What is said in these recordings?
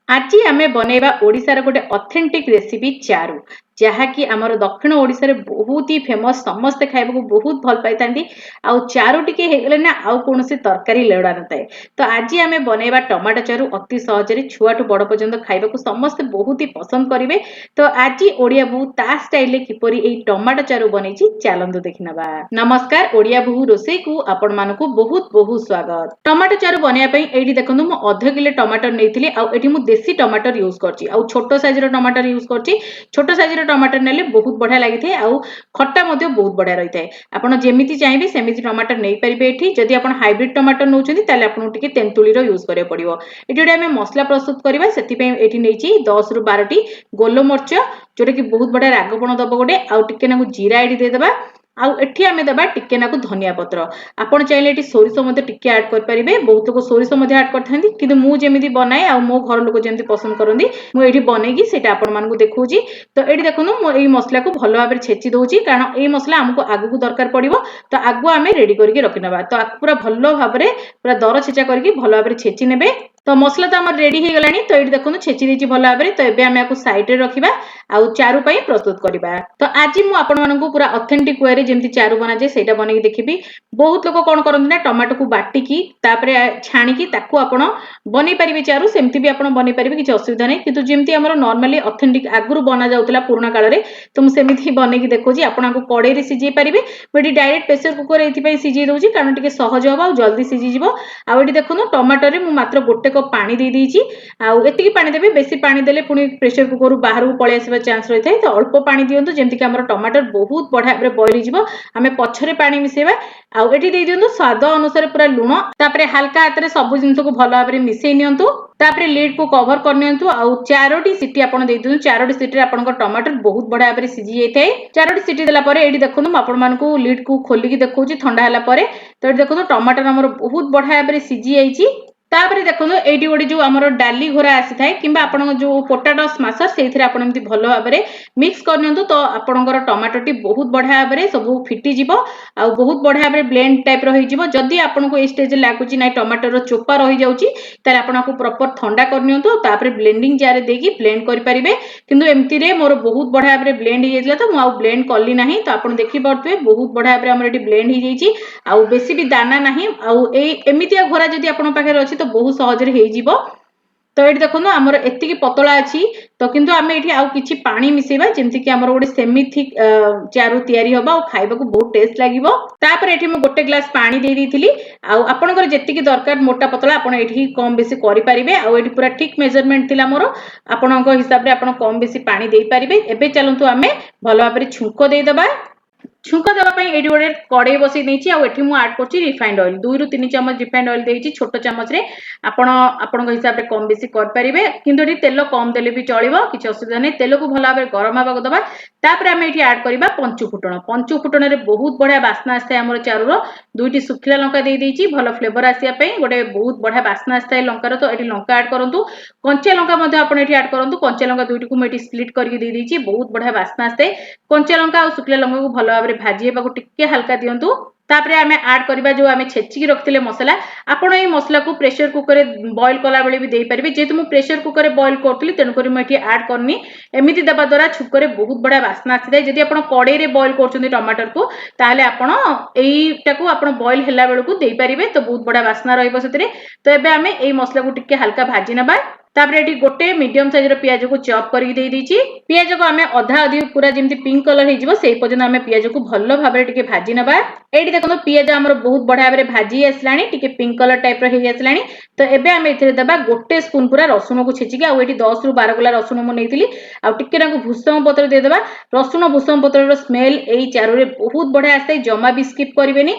आज आम बनैबा ओडिशार गोटे ऑथेंटिक रेसिपी चारू जहाँकि आमर दक्षिण ओडिशा रे बहुत ही फेमस समस्ते खाइबा बहुत भल पाई थांती आउ चारू टिके हेगले ना आउ कोनोसी तरकारी लेड़ा नथाय। तो आज आम बनैबा टमाटो चारू अति सहज रे छुआठू बड़ पर्यंत खाइबा समस्ते बहुत ही पसंद करेंगे। तो आज ओडिया बहू ता स्टाइल रे किपरि एई टमाटो चारू बनैछि चलंतु देखिनबा। नमस्कार, ओडिया बहू रोसई को आपण मानको बहुत बहुत स्वागत। टमाटो चारू बनैया पई एठी देखंतु म आधा किलो टमाटर नेइथिली आउ एठी मु देसी टमाटर यूज करछि आउ छोटो साइज रो टमाटर यूज करछि। छोटो साइज रो टमाटर नेले बहुत बढ़िया लागिथे आउ खट्टा मध्ये बहुत बढ़िया रहिथाय। आपण जेमिति चाहिबे सेमिति टमाटर नै परिबे। एठी जदि आपण हाइब्रिड टमाटर नउछन्ती ताले आपण टिके तेंतुली रो यूज करे पड़िबो। एठी ओडे हमें मसला प्रस्तुत करबा सेति पे एठी नेछि 10 रु 12 टी गोलो मरच जोटा कि बहुत बढ़िया रागपण दबो गोटे आउ टिके नाकु जीरा एडी दे देबा आउ एठी हमें देबा टिके नाकु धनिया पत्र। आपण चाहिले एठी सोरिष मध्ये टिके ऐड कर परिबे। बहुत लोक सोरिष मध्ये ऐड करथांती किंतु मु जेमिति बनाए आउ मो घर लोक जेमिति पसंद करंदी मु एठी बनेगी सेटा आपण मानकु देखौची। तो एठी देखुनु मो एई मसला को भलो भाबरे छेची दउची कारण एई मसला हमको आगु को दरकार पड़िबो। तो आगु आमे रेडी करके रखिनबा। तो आकु पूरा भलो भाबरे पूरा दर छेचा करके भलो भाबरे छेची नेबे। तो मसला तो हमर रेडी हे गलानी। तो एठी देखुनु छेची देची भलो भाबरे। तो एबे आमे आकु साइड रे रखिबा आउ चारू पई प्रस्तुत करबा। तो आज मु आपण मानकु पूरा ऑथेंटिक वे रे जेमति चारू बना जे सेटा बनेकी देखिबी। बहुत लोक कोन करंती ना टमाटो को बाटिकी तापरे छाणीकी ताकू आपण बनै परिबे चारू सेमति भी आपण बनै परिबे किछ असुविधा नै। किंतु जेमति हमर नॉर्मली ऑथेंटिक आगुरु बना जाउतला पुराना काल रे तो मु सेमिति बनेकी देखौची। आपण को कड़ाई रे सिझै परिबे। बेटी डायरेक्ट प्रेशर कुकर एथि पई सिझै दउची कारण टिके सहज होबा आ जल्दी सिझी जिवो। आ एठी देखुनु टमाटर रे मु मात्र गोटे कप पानी दे देइची आउ एतिकी पानी देबे। बेसी पानी देले पुनी प्रेशर कुकर रु बाहर को पळे आसीबा चांस रहिथाय। तो अल्प पानी दियंतु जेमति कि हमर टमाटर बहुत बढ़िया भाबरे बॉईल जिवो। हमें पछरे पानी मिसेबा आउ एठी दे दियंतु स्वाद अनुसार पूरा लूण तापरे हल्का हाथ रे सब जिंस को भलो भाबरे मिसेई नियंतु। तापरे लीड को कवर कर नियंतु आउ चारोटी सीटी आपण दे दियंतु। चारोटी सीटी रे आपनको टमाटर बहुत बढ़िया भाबरे सिझी जायथाय। चारोटी सीटी देला परे एठी देखुनु म आपण मानकु लीड को खोली की देखौची ठंडा हला परे। तो एठी देखुनु टमाटर हमर बहुत बढ़िया भाबरे सिझी जायची। तापरे देखुनु एठी गोटे जो हमर डाली घोरा आसी थाय किबा आपण जो पोटाटो स्माशर सेइथिरे आपण एमति भलो भाबरे मिक्स कर नियंतु। तो आपणकर टमाटर टी बहुत बढ़िया भाबरे सब फिटी जिवो आ बहुत बढ़िया भाबरे ब्लेंड टाइप रो होई जिवो। जदि आपनको ए स्टेज लागुची नै टमाटर रो चोपा रहि जाउची ताले आपनको प्रॉपर ठंडा कर नियंतु। तापरे ब्लेंडिंग जार देकी ब्लेंड करि परिबे। किंतु एमति रे मोर बहुत बढ़िया भाबरे ब्लेंड हो जायतला तो मु आ ब्लेंड करली नाही। तो आपण देखि परतबे बहुत बढ़िया भाबरे हमर एटी ब्लेंड हो जाईची आ बेसी भी दाना नाही आ ए एमितिया घोरा जदि आपण पाखे अछि तो बहुत सहज रे हेई जिवो। तो ये देखो आमर एति पतला अच्छी तो किंतु आम ये आउ कि पानी मिसेबा जेमति कि आमर गोटे सेमी थिक चारू तैयारी होबा और खाइबा को बहुत टेस्ट लागिवो। तापर एठी मैं गोटे ग्लास पानी दे देइथिली आउ आपनकर जेतिकी दरकार मोटा पतला आपण एठी कम बेसी करि परिबे। आउ एठी पूरा ठीक मेजरमेंट थिला मोर आपनक हिसाब रे आपण कम बेसी पानी देई परिबे। एबे चलंतु आमे भलो भाबरे छुंको देई दबा। छुंक देवा पई एठी गोटे कड़ाई बसई देइची आ एठी मु ऐड करछि रिफाइंड ऑयल 2 रु 3 चम्मच रिफाइंड ऑयल देइची छोटो चम्मच रे। आपन हिसाब रे कम बेसी कर परिबे किंतु एठी तेल कम देले भी चलिबो किछ असुविधा नै। तेल को भला भाबरे गरम हबा को दबा। तापर हम एठी ऐड करबा पंचु फुटण। पंचु फुटण रे बहुत बढ़िया बास्ना आस्ते हमर चारू रो। दुईटी सुखिला लंका देई देइची भलो फ्लेवर आसिया पई गोटे बहुत बढ़िया बास्ना आस्ते लंका रो। तो एठी लंका ऐड करंतु कंचा लंका मध्ये आपण एठी ऐड करंतु। कंचा लंका दुईटी को मैं एठी स्प्लिट करके देई देइची बहुत बढ़िया बास्ना आस्ते। कंचा लंका और सुखिला लंका को भलो भाबरे भाजी हेबा को टिके हल्का दियंतु। तापरे आमे ऐड करबा जो आमे छेची की रखथिले मसला आपण ए मसला को प्रेशर कुकर रे बॉईल कला बेले भी देई परिबे। जेतु मु प्रेशर कुकर रे बॉईल करथली तेनु करी मैं एठी ऐड करनी। एमिति दबा द्वारा छुकरे बहुत बड़ा बास्ना आसी। जदि आपण कड़ाई रे बॉईल करछन्ती टमाटर को ताले आपण एईटा को आपण बॉईल हेला बेले को देई परिबे तो बहुत बड़ा बास्ना रहइबो सेतिरे। तो एबे आमे एई मसला को टिके हल्का भाजी नबा। तापरे एठी गोटे मीडियम साइज रो प्याज को चॉप करके देई दीची। प्याज को आमे आधा आधी पूरा जेमति पिंक कलर हे जिवो सेई पर्यंत आमे प्याज को भलो भाबरे टिके भाजी नबा। एठी देखो प्याज हमर बहुत बढ़िया भाबरे भाजी आसलानी टिके पिंक कलर टाइप रो हे आसलानी। तो एबे आमे एथिरे दबा गोटे स्पून पूरा रसुन को छेची के आ एठी 10 रु 12 गुला रसुन मु नेइतिली आ टिके रंग भुसम पत्र दे देबा। रसुन भुसम पत्र रो स्मेल एई चारू रे बहुत बढ़िया आसे। जमा भी स्किप करिवेनी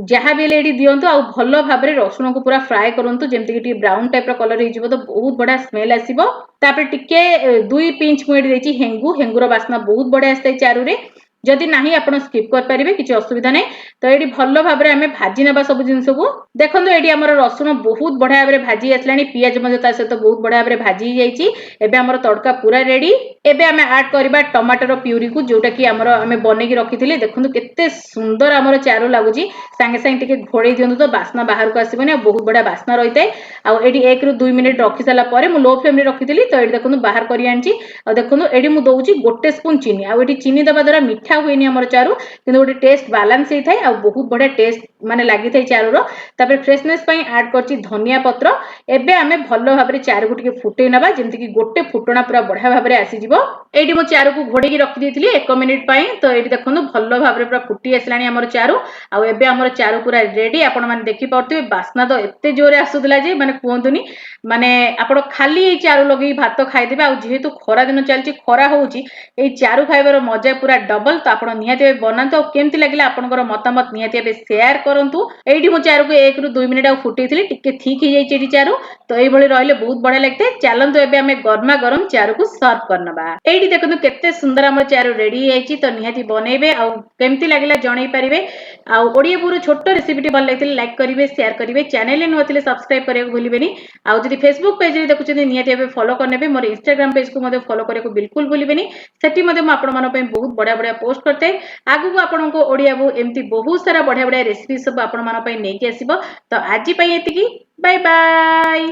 जहा भी एठी दियंतु आ भलो भाबरे रसुन को पूरा फ्राई करंतु जेमति कि टिके ब्राउन टाइप रो कलर हे जिवो तो बहुत बढ़िया स्मेल आसीबो। तापर टिके 2 पिंच मु एठी देची हेंगु। हेंगुर बास्ना बहुत बढ़िया आसे चारू रे। जदि नाही आपण स्किप कर परिबे किछि असुविधा नै। तो एडी भल्लो भाबरे आमे भाजी नेबा सब जिंस को देखंतु एडी हमर रसुन बहुत बढ़िया भाबरे भाजी आसलानी पियाज मध्ये ता सहित बहुत बढ़िया भाबरे भाजी जाईची। एबे हमर तड़का पूरा रेडी। एबे आमे ऐड करबा टमाटर प्यूरी को जोटा कि हमर आमे बनेकी रखिथिले। देखंतु केते सुंदर हमर चारू लागुची संगे संगे टिके घोड़े दियंतु तो बास्ना बाहर को आसीबनी बहुत बढ़िया बास्ना रहिते। आ एडी 1 रु 2 मिनिट रखि साला परे मु लो फ्लेम रे रखिथिली। तो एडी देखंतु बाहर करी आनची। आ देखंतु एडी मु दउची 1 स्पून चीनी। आ एडी चीनी दबा द्वारा मिठा होइनी हमर चारू किंतु गोटे टेस्ट बैलेंस होई थाए। आ बहुत बढ़िया टेस्ट माने लागि थाए चारू रो। तापर फ्रेशनेस पई ऐड करची धनिया पत्र। एबे आमे भल्लो भाबरे चारू को टिके फुटै नबा जेमति कि गोटे फुटना पूरा बढ़िया भाबरे आसी जिवो। एडी मो चारू को घोड़े की रखि देथिली 1 मिनिट पई। तो एडी देखंतु भल्लो भाबरे पूरा फुटी आसलानी हमर चारू। आ एबे हमर चारू पूरा रेडी। आपण माने देखि पाउतबे बास्ना तो एते जोरे आसुदला जे माने कोंतुनी माने आपण खाली ए चारू लगे भात खाइ देबे। आ जेहेतु खरा दिन चलची खरा होउची ए चारू खाइबार मजा पूरा डबल। तो आपण निहाते बनातो केमति लागिला आपनकर मतामत निहाते बे शेयर करंतु। एडी मो चारू को 1 रु 2 मिनिट आ फुटेइथिली टिके ठीक हे जाई एडी चारू। तो एई भली रहले बहुत बढ़िया लागते। चलंतु एबे हमें गरमा गरम चारू को सर्व करनबा। एडी देखंतु केते सुंदर हमर चारू रेडी आइची। तो निहाती बनेबे आ केमति लागिला जणै परिबे। आ ओडिया पुरो छोटो रेसिपी भल लागथिले लाइक करिवे शेयर करिवे। चैनल ने नथिले सब्सक्राइब करिया भूलिबेनी। आ जदि फेसबुक पेज रे देखुछन निहाती एबे फॉलो करनेबे। मोर इंस्टाग्राम पेज को मते फॉलो करिया बिल्कुल भूलिबेनी। सेठी मते म आपण मन पे बहुत बढ़िया बढ़िया पोस्ट करते। आगु को आपण को ओडिया बो एमती बहुत सारा बढ़िया बढ़िया रेसिपी सब आपण मन पे नेकी आसीबो। तो आजि पई एतिकी बाय बाय।